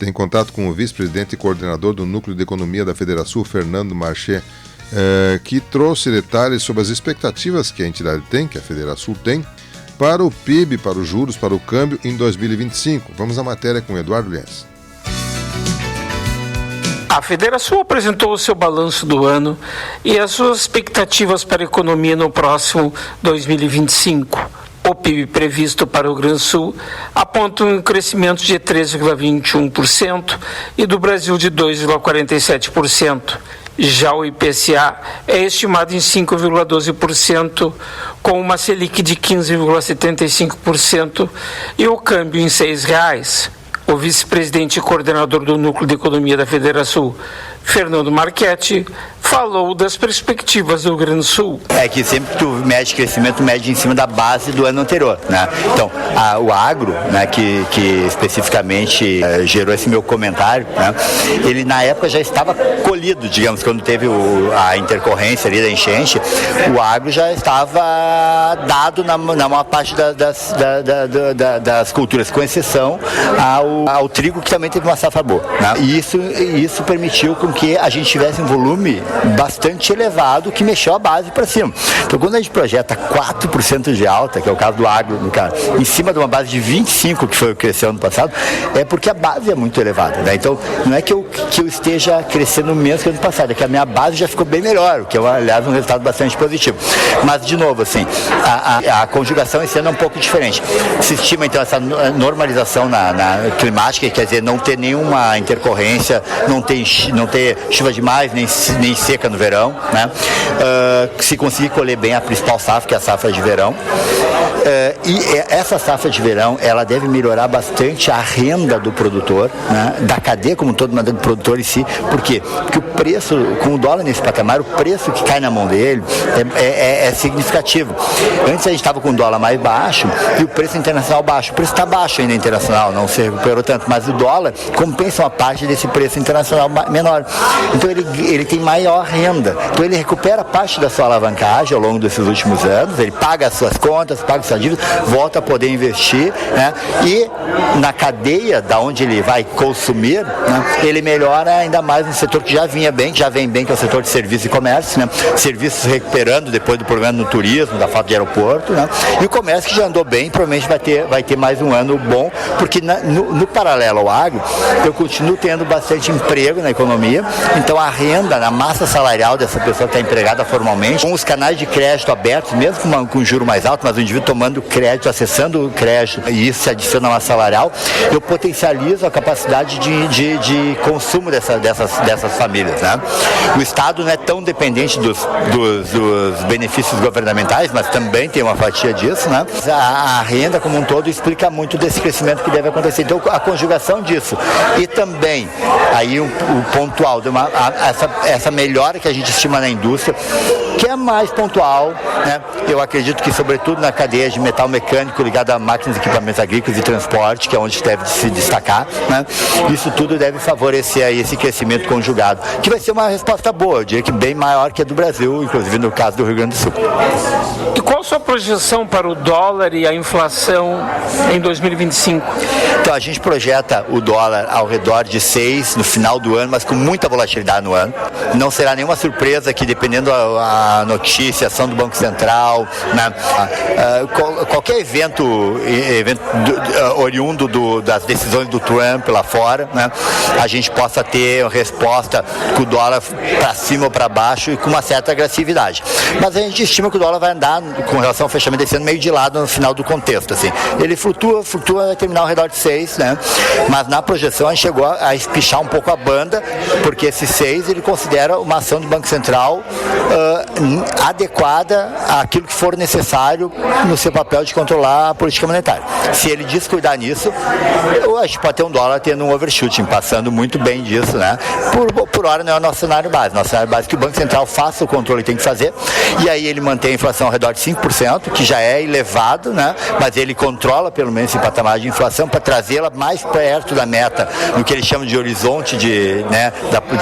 tem contato com o vice-presidente e coordenador do Núcleo de Economia da Federação, Fernando Marché, que trouxe detalhes sobre as expectativas que a entidade tem, que a Federação tem, para o PIB, para os juros, para o câmbio em 2025. Vamos à matéria com Eduardo Lienz. A Federação apresentou o seu balanço do ano e as suas expectativas para a economia no próximo 2025. O PIB previsto para o Rio Grande do Sul aponta um crescimento de 3,21% e do Brasil de 2,47%. Já o IPCA é estimado em 5,12%, com uma Selic de 15,75% e o câmbio em R$ 6,00. O vice-presidente e coordenador do Núcleo de Economia da Federação, Fernando Marchetti, falou das perspectivas do Rio Grande do Sul. É que sempre que tu mede crescimento, mede em cima da base do ano anterior, né? Então, o agro, né, que especificamente gerou esse meu comentário, né, ele na época já estava colhido, digamos, quando teve a intercorrência ali da enchente, o agro já estava dado na maior parte das culturas, com exceção ao trigo, que também teve uma safra boa, né? E isso permitiu com que a gente tivesse um volume bastante elevado que mexeu a base para cima. Então, quando a gente projeta 4% de alta, que é o caso do agro, no caso, em cima de uma base de 25%, que foi o que cresceu ano passado, é porque a base é muito elevada, né? Então, não é que eu esteja crescendo menos que ano passado, é que a minha base já ficou bem melhor, o que é, aliás, um resultado bastante positivo. Mas, de novo, assim, a conjugação esse ano é um pouco diferente. Se estima, então, essa normalização na climática, quer dizer, não ter nenhuma intercorrência, não ter chuva demais, nem seca no verão, né? Se conseguir colher bem a principal safra, que é a safra de verão. E essa safra de verão, ela deve melhorar bastante a renda do produtor, né? Da cadeia como todo, mas do produtor em si. Por quê? Porque o preço, com o dólar nesse patamar, o preço que cai na mão dele é significativo. Antes a gente estava com o dólar mais baixo e o preço internacional baixo. O preço está baixo ainda internacional, não se recuperou tanto, mas o dólar compensa uma parte desse preço internacional menor. Então ele tem maior renda. Então ele recupera parte da sua alavancagem ao longo desses últimos anos, ele paga as suas contas, paga suas dívidas, volta a poder investir, né? E na cadeia da onde ele vai consumir, né, ele melhora ainda mais no setor que já vinha bem, que já vem bem, que é o setor de serviços e comércio, né? Serviços recuperando depois do problema no turismo, da falta de aeroporto, né? E o comércio que já andou bem, provavelmente vai ter mais um ano bom, porque no paralelo ao agro, eu continuo tendo bastante emprego na economia, então a renda, a massa salarial dessa pessoa que está empregada formalmente, com os canais de crédito abertos, mesmo com juro mais alto, mas o indivíduo tomando crédito, acessando o crédito, e isso se adiciona a massa salarial, eu potencializo a capacidade de consumo dessas famílias, né? O Estado não é tão dependente dos benefícios governamentais, mas também tem uma fatia disso, né? A renda como um todo explica muito desse crescimento que deve acontecer. Então, a conjugação disso e também aí o pontual, essa melhora que a gente estima na indústria, que é mais pontual, né? Eu acredito que, sobretudo na cadeia de metal mecânico ligado a máquinas e equipamentos agrícolas e transporte, que é onde deve se destacar, né? Isso tudo deve favorecer aí esse crescimento conjugado, que vai ser uma resposta boa, eu diria que bem maior que a do Brasil, inclusive no caso do Rio Grande do Sul. E qual a sua projeção para o dólar e a inflação em 2025? Então, a gente projeta o dólar ao redor de 6 no final do ano, mas com muita volatilidade no ano. Não será nenhuma surpresa que, dependendo a notícia, ação do Banco Central, né, qualquer evento oriundo das decisões do Trump lá fora, né, a gente possa ter resposta com o dólar para cima ou para baixo e com uma certa agressividade. Mas a gente estima que o dólar vai andar, com relação ao fechamento desse ano, meio de lado no final do contexto. Assim. Ele flutua, vai terminar ao redor de 6, né? Mas na projeção a gente chegou a espichar um pouco a banda, porque esse 6 ele considera uma ação do Banco Central adequada àquilo que for necessário no seu papel de controlar a política monetária. Se ele descuidar nisso, a gente pode ter um dólar tendo um overshooting, passando muito bem disso, né? Por hora não é o nosso cenário base. Nosso cenário base é que o Banco Central faça o controle que tem que fazer, e aí ele mantém a inflação ao redor de 5%, que já é elevado, né? Mas ele controla pelo menos esse patamar de inflação para trazê-la mais perto da meta, no que ele chama de horizonte de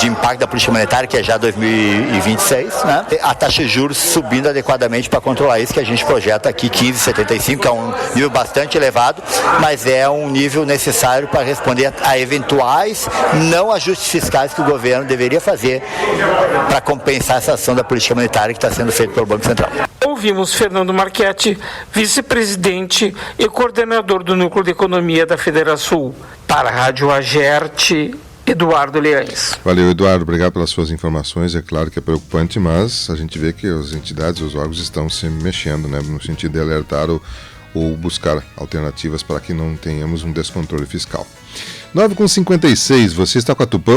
impacto da política monetária, que é já 2026, né? A taxa de juros subindo adequadamente para controlar isso, que a gente projeta aqui 15,75, que é um nível bastante elevado, mas é um nível necessário para responder a eventuais não ajustes fiscais que o governo deveria fazer para compensar essa ação da política monetária que está sendo feita pelo Banco Central. Ouvimos Fernando Marchetti, vice-presidente e coordenador do Núcleo de Economia da Federação. Para a Rádio Agerte, Eduardo Leães. Valeu, Eduardo. Obrigado pelas suas informações. É claro que é preocupante, mas a gente vê que as entidades, os órgãos estão se mexendo, né, no sentido de alertar ou buscar alternativas para que não tenhamos um descontrole fiscal. 9h56, você está com a Tupã.